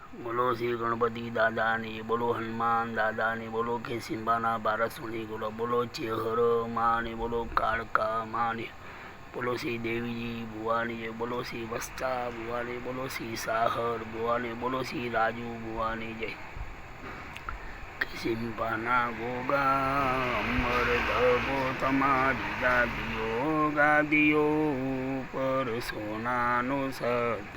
બોલો શ્રી ગણપતિ દાદાની, બોલો હનુમાન દાદાની, બોલો કેસિંબાના બારસોની, બોલો ચેહર માની, બોલો કાળકા માની, બોલો શ્રી દેવીજી ભુવાની, બોલો શ્રી વસ્તા ભુવાની, બોલો શ્રી સાહર ભુવાની, બોલો શ્રી રાજુ ભુવાની જય. કેસિંબાના ગોગા અમર ધબો તમારી ગાદીઓ પર સોનાનો સત.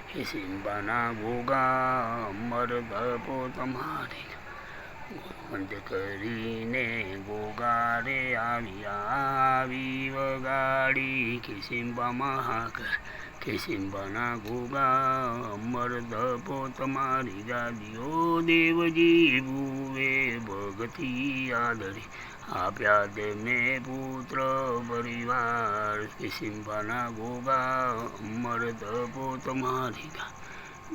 કેસિંબાના ગોગા અમર ધબો તમારી બંધ કરીને ગોગા રે આવી વગાડી. કેસિંબા મહાકર કેસિંબાના ગોગા અમર ધબો તમારી ગાદીઓ. દેવજી ભુવે ભગતી આદરી આપ્યા તેમને પુત્ર પરિવાર. કેસિંબાના ગોગા અમર ધબો તમારી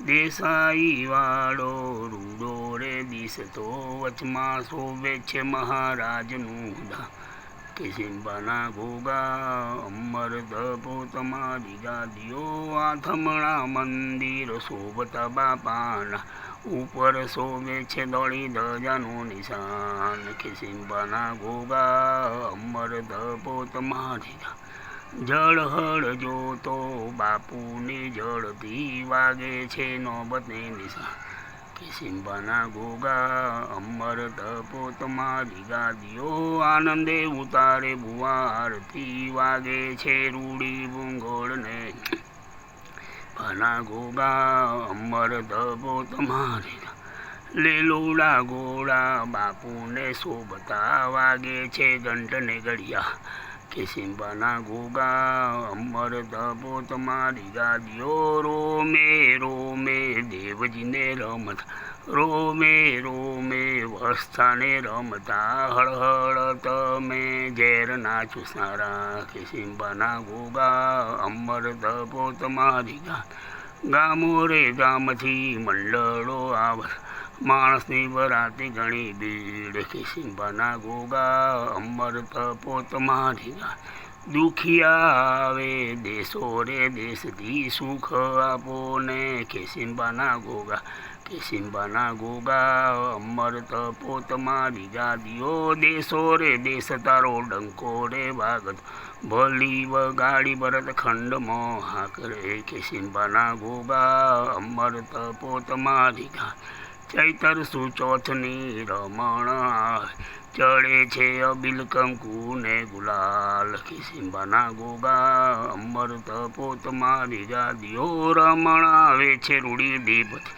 દેસાઈ વાળો રૂડો રે દિસતો વચમાં શોભે છે મહારાજનું ધામ. કેસિંબાના ગોગા અમર ધબો તમારી ગાદીઓ. આથમણા મંદિર શોભતા બાપાના ઉપર શોભે છે દોડી ધજાનું નિશાન. કેસિંબાના ગોગા અમર ધબો તમારી જળહળ જોતો બાપુની ઝડપી વાગે છે નોબતને નિશાન. કેસિંબાના ગોગા અમર ધબો તમારી ગાદીઓ. આનંદે ઉતારે બુવારથી વાગે છે રૂડી ભૂંગોળને. પાના ગોગા અમર ધબો તમારી લીલુડા ગોળા બાપુને શોભતા વાગે છે ઘંટને ઘડિયા. કેસિંબાના ગોગા અમર ધબો તમારી ગાદીઓ. રોમે રોમે દેવજીને રમતા, રોમે રોમે વસ્તાને રમતા, હળહળ તમે ઝેરના ચૂસનારા. કેસિંબાના ગોગા અમર ધબો તમારી ગામો રે ગામથી મંડળો આવ માણસની બરાતી ઘણી ભીડ. કેસિંબાના ગોગા અમર ધબો તમારી દુખિયા આવે દેશો રે દેશથી સુખ આપો ને. કેસિંબાના ગોગા કેસિંબાના ગોગા અમર ધબો તમારી ગાદીઓ. દેશો રે દેશ તારો ડંકો રે વાગત ભલી વગાડી ભરત ખંડમાં હાકરે. કેસિંબાના ગોગા અમર ધબો તમારી ચૈતર સુચોથની રમણ ચડે છે અબિલ કંકુ ને ગુલાલ. કેસિંબાના ગોગા અમર ધબો તમારી ગાદીઓ. રમણ આવે છે રૂડી દીપથી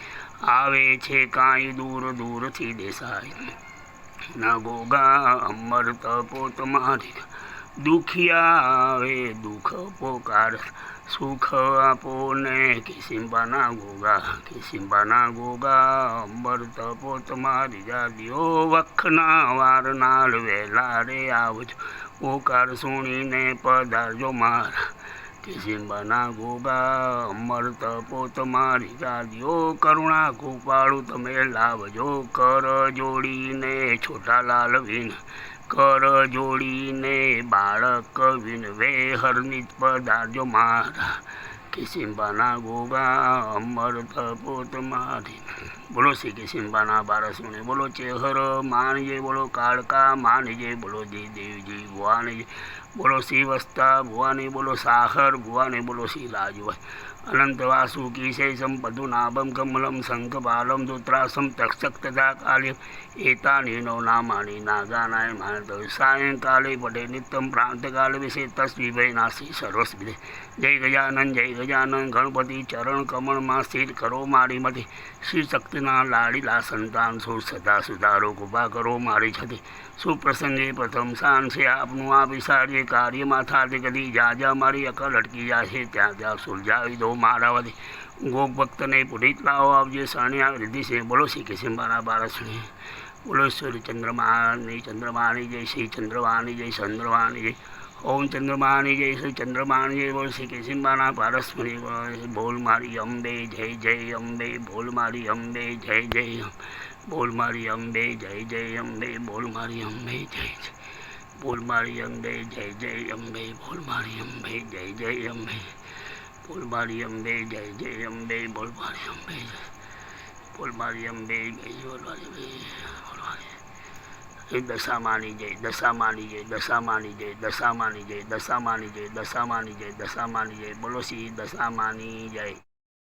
આવે છે કાંઈ દૂર દૂરથી દેસાઈ ના ગોગા અમર ધબો તમારી દુખિયા આવે દુઃખ પોકાર સુખ આપો ને. કેસિંબાના ગોગા કેસિંબાના ગોગા અમર ધબો તમારી ગાદીઓ. વખના વારનાર વહેલા રે આવજો પોકાર સુણીને પધારજો મારા. કેસિંબાના ગોગા અમર ધબો તમારી ગાદીઓ. કરુણા કૃપાળુ તમે લાવજો કર જોડીને છોટાલાલ વિન કર જોડીને બાળક વિનવે હરનિત પધારજો મારા. કેસિંબાના ગોગા અમર ધબો તમારી બોલો શ્રી કેસિંબાના બારસોને, બોલો ચેહર માનજે, બોલો કાળકા માનજે, બોલો જય દેવજી ભુવાની, બોલો શ્રી વસ્તા ભુવાની, બોલો સાહર ભુવાની, બોલો શ્રી રાજુભાઈ અનંત વાસુકી શેષમ પદુનાભમ કમલમ શંખપાલમ દુત્રાસમ તક્ષક તથા કાલ્યમ એતાની નો નામાની નાગાનાય માનત. સાયંકાલે પટે નિત્યમ પ્રાંતકાલે વિશે તસ્વીભાઈ નાસી સર્વસ્વિદે. જય ગજાનન ગણપતિ ચરણ કમળમાં સ્થિર કરો મારી મતે. શ્રી શક્તિના લાડીલા સંતાન સુર સદા સુધારો કૃપા કરો મારી છતી. સુપ્રસંગે પ્રથમ શાન છે આપનું આ વિસારીએ કાર્યમાં થાતે કદી જાજા મારી અકલ અટકી જશે ત્યાં ત્યાં સુલઝાવી દો મારા વધી. ગોપ ભક્તને પુરિત લાવો આવજે શરણે આવી રીધિ છે. બોલો શ્રી કેસિંબાના બારસણી, બોલો શ્રી ચંદ્રમાની જય, શ્રી ચંદ્રમાની જય, ચંદ્રમાની જય, ઓમ ચંદ્રમાની જય, શ્રી ચંદ્રમાની જય. બોલ શ્રી કેસિંબાના બારસણી. બોલ મારી અંબે જય જય અંબે, બોલ મારી અંબે જય જય, બોલ મારી અંબે જય જય અંબે, બોલ મારી અંબે જય જય, બોલ મારી અંબે જય જય અંબે, બોલ મારી અંબે જય જય અંબે, બોલ મારી અંબે જય જય અંબે, બોલ મારી અંબે જય, બોલ મારી અંબે એ દશામાની જય દશામાની જય દશામાની જય દશામાની જય દશામાની જય દશામાની જય દશામાની જય બોલો શ્રી દશામાની જય.